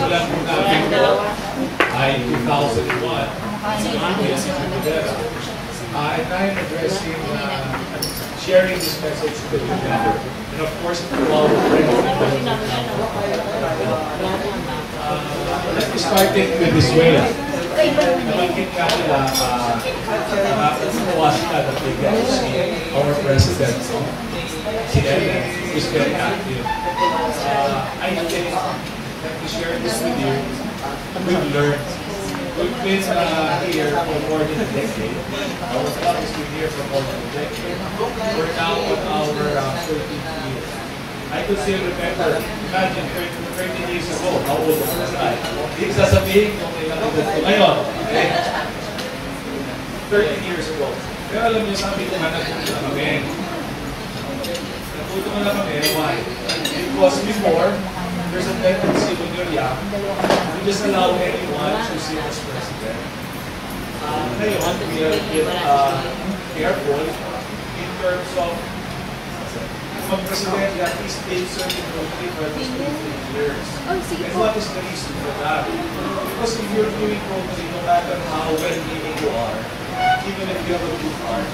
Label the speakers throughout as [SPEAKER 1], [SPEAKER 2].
[SPEAKER 1] simulan po namin ito ay 2001. And I'm addressing, sharing this message to the together. And of course, to all the friends. Let me start it with this way. Nabanggit nga nila, nakakawas na that they get to see our president, si Ellen, who's very active. I think, let me share this with you. We've learned. We've been here for more than a decade. Our club has been here for more than a decade. We're now on our 13th year. I could still remember, imagine 30 years ago, how old was I? Hindi sasabihin kung ilang edad ko ngayon. 13 years ago. Pero alam niyo, sabi ko nga natuto na kami. Natuto na kami, why? Because before, there's a tendency when you're young, you just allow anyone to sit as president. Ngayon, we are careful in terms of president at least takes certain country for at least 2 years. And what is the reason for that? Because if you're doing Rotary, no matter how well-meaning you are, even if you have a good heart,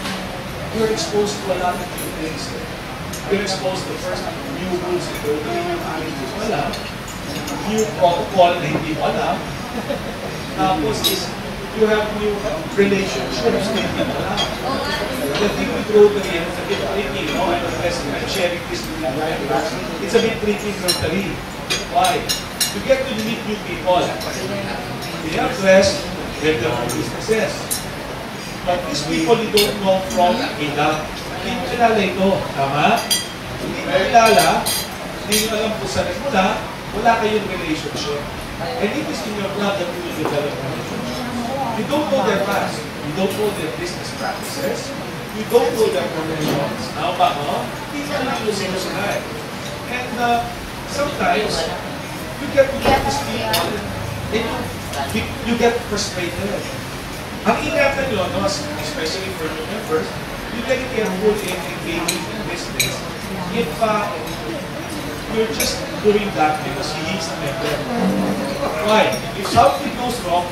[SPEAKER 1] you're exposed to a lot of new things. You're exposed to first new rules in Rotary, hindi mo alam. New protocol na hindi mo alam. Tapos is, you have new relationships na hindi mo alam. The thing with Rotary, it's a bit tricky, you know, I'm sharing this with you, it's a bit tricky in Rotary. Why? You get to meet new people. They are blessed, they have their own businesses. But these people you don't know from Akita. Hindi mo kilala ito, tama? Hindi mo kilala, hindi mo alam kung saan nagmula, wala kayong relationship. And it is in your blood that you will develop a relationship. You don't know their past, you don't know their business practices, you don't know their professions. Now, no? Hindi mo alam kung sino sila. And sometimes, you get to know these people, and you get frustrated. Ang ingatan nyo, no, especially for new members, you get careful in engaging in business. If you're just doing that because he is a member. Why? If something goes wrong,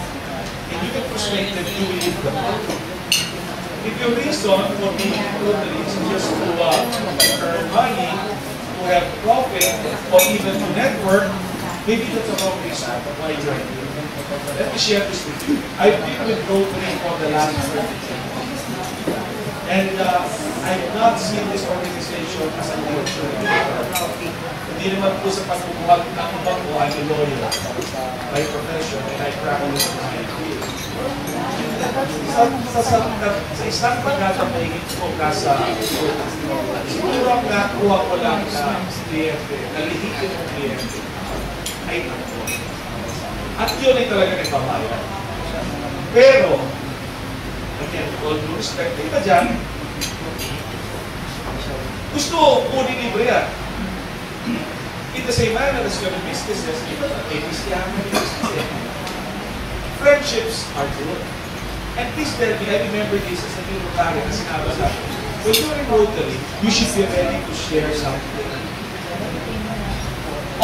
[SPEAKER 1] and you get frustrated, you will leave the party. If your reason for being in Rotary is just to earn money, to have profit, or even to network, maybe that's a wrong reason why you're here. Let me share this with you. I've been with Rotary for the last 30 years. And I've not seen this organization as a nurture. Hindi naman po sa pagbubuhat ng ibang ko, I'm a lawyer by profession and I practice in my field. Sa isang pagkatapahingin ko nasa siguro ang nakuha ko lang na kliyente, nalihitin ng kliyente, ay nakuha. At yun ay talaga nagbabayan. Pero, again, with all due respect, iba dyan, gusto kunin libre yan. In the same manner as your businesses, iba na may business. Friendships are good. And please tell me, I remember this as a new Rotary na sinabi sa akin. When you're in Rotary, you should be ready to share something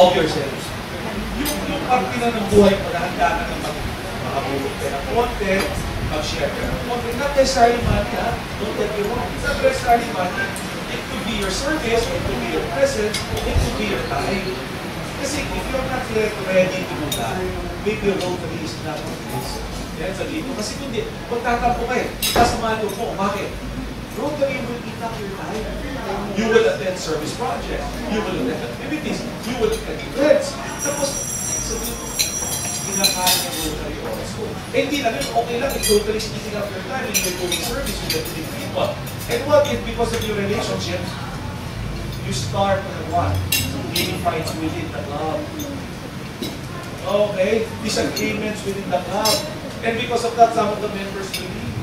[SPEAKER 1] of yourselves. Yung parte na ng buhay mo na handa na ng makabulog ka ng content, mag-share ka ng content. Not necessarily money, ha? Don't get me wrong. It's not necessarily money. It could be your service, it could be your presence, it could be your time. Kasi if you're not yet ready to do that, maybe your Rotary is not on this. Yan sa dito. Kasi kung di, magtatampo kayo, kasamahan mo, bakit? Rotary will eat up your time. You will attend service projects. You will attend activities. You will attend events. Tapos, kinakain ng Rotary also. Eh, hindi lang yun. Okay lang if Rotary is eating up your time and you're doing service with the people. And what if, because of your relationships, you start to have what? Gaining fights within the club. Okay? Disagreements within the club. And because of that, some of the members will leave.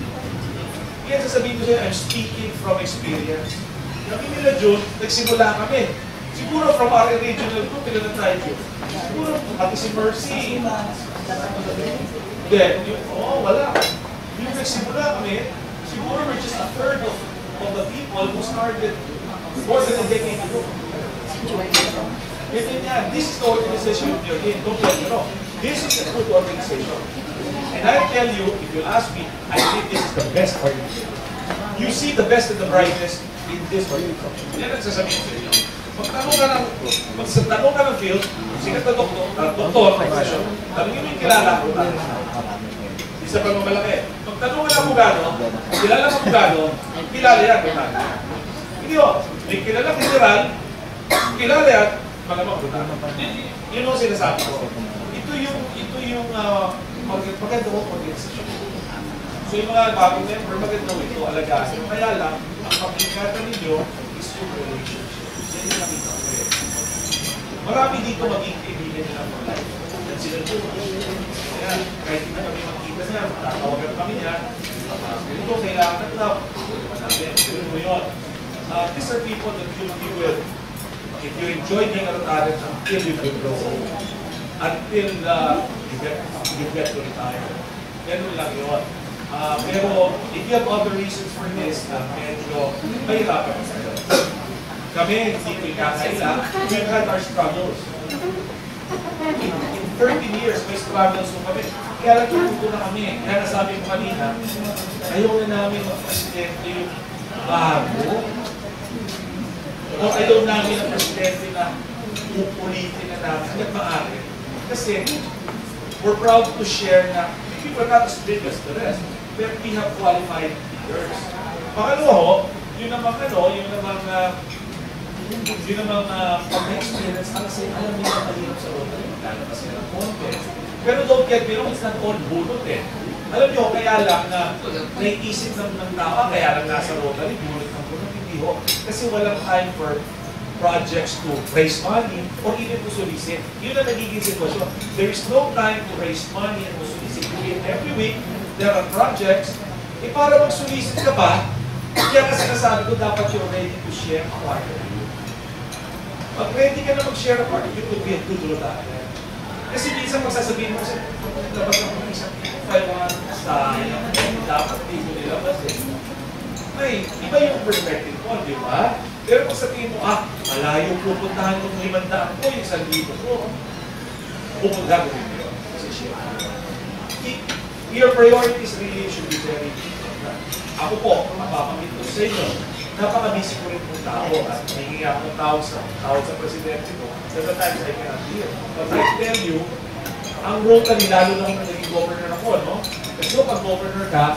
[SPEAKER 1] Yan sasabihin ko siya, I'm speaking from experience. Kami nila June, nagsimula kami. Siguro from our regional group, ilan na tayo yun? Siguro, pati si Mercy. Then, wala. Yung nagsimula kami, siguro we're just a third of the people who started more than a decade ago. This is the organization you're in. Don't get me wrong. This is a good organization. And I tell you, if you ask me, I think this is the best organization. You see the best and the brightest in this organization. Yan ang sasabihin sa inyo. Magtanong ka ng field, sikat na doktor, tanong yung kilala ko tayo. Isa pa mga malaki. Magtanong ka ng abogado, kilala ng abogado, kilala yan. Hindi o, may kilala general, kilala yan, malamang ko na. Yun ang sinasabi ko. Ito yung maganda ko organisasyon. So yung mga bagong member, maganda ito, alagaan. Kaya lang, ang pag-ingatan ninyo is yung relationship. Yan yung nakita ko eh. Marami dito maging kaibigan nila for life. Yan sila ito. Kaya kahit hindi kami makita niya, tatawagan kami niya. Ito kailangan na ito. Gawin mo yun. These are people that you will be with. If you enjoy being a Rotarian until you grow old, until you get to retire. Ganun lang yun. Pero if you have other reasons for this, medyo mahirapan sa iyo. Kami, hindi ko ikakailang, we've had our struggles. In 13 years, may struggles mo kami. Kaya natututo na kami. Kaya nasabi ko kanina, ayaw na namin mag-presidente yung bago. O ayaw namin ang presidente na upulitin na namin hanggang maaari. Kasi we're proud to share na we were not as big as the rest, but we have qualified leaders. Pangalawa, yun namang pag-experience, alam nila mahirap sa Rotary, maglalabas ka ng konti. Pero don't get me wrong, it's not all bunot eh. Alam nyo, kaya lang na naiisip ng tao, kaya lang nasa Rotary, bunot ng bunot, hindi ho. Kasi walang time for projects to raise money or even to solicit. Yun ang nagiging sitwasyon. There is no time to raise money and to solicit. Every week, there are projects. Para mag-solicit ka ba, kaya kasi nasabi ko, dapat you're ready to share a partner. Pag ready ka na mag-share a partner, you could be a good Rotarian. Kasi minsan magsasabihin mo kasi, labas ako ng isang file sayang, dapat dito nilabas eh. May iba yung perspective ko, di ba? Pero kung sabihin mo, malayo pupuntahan ko ng 500 ko, yung 1,000 ko, pupunta ko rin yun. Kasi share. Your priorities really should be very important. Ako po, mapapamit ko sa inyo, napaka-busy ko rin ng tao at nahingi ako ng tawag sa presidente ko. At the times I cannot hear. But I tell you, ang Rotary, lalo na kung naging governor ako, no? Kasi pag governor ka,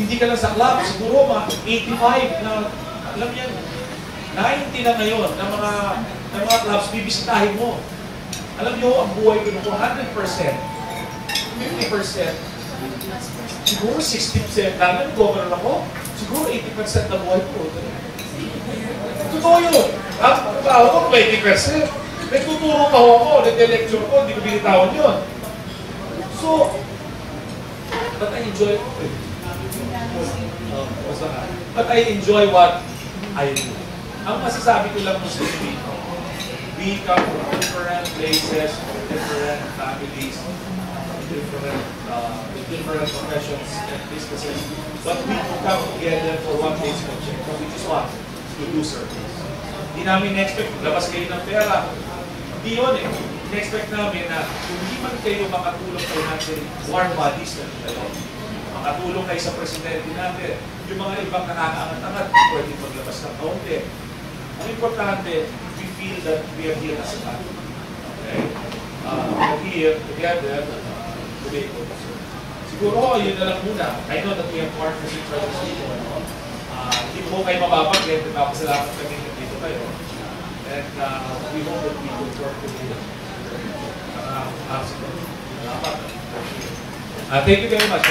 [SPEAKER 1] hindi ka lang sa club, siguro mga 85 na, alam yan, 90 na ngayon na mga clubs bibisitahin mo. Alam nyo, ang buhay ko nung 100%, 50%, siguro 60%, lalo ng governor ako, siguro 80% na buhay ko. Totoo yun. Ang trabaho ko, 20%. Nagtuturo pa ako, nag-lecture ko, hindi ko binitawan yun. So, but I enjoy what I do. Ang masasabi ko lang mo sa dito, we come from different places, different families, different professions and businesses, but we come together for one basic objective, which is what? To do service. Hindi namin na-expect, labas kayo ng pera. Hindi yun eh. Na-expect namin na kung hindi man kayo makatulong kayo natin, warm bodies na kayo. Makatulong kayo sa presidente natin. Yung mga ibang nakakaangat-angat, pwede maglabas ng kaunti. Ang importante, we feel that we are here as a family. Okay? We are here together to make it. Siguro, yun na lang muna. I know that we have partners in other people. Hindi po kayo mababagay. Nagpapasalamat kami dito kayo. And we hope that we will work with you. Thank you very much.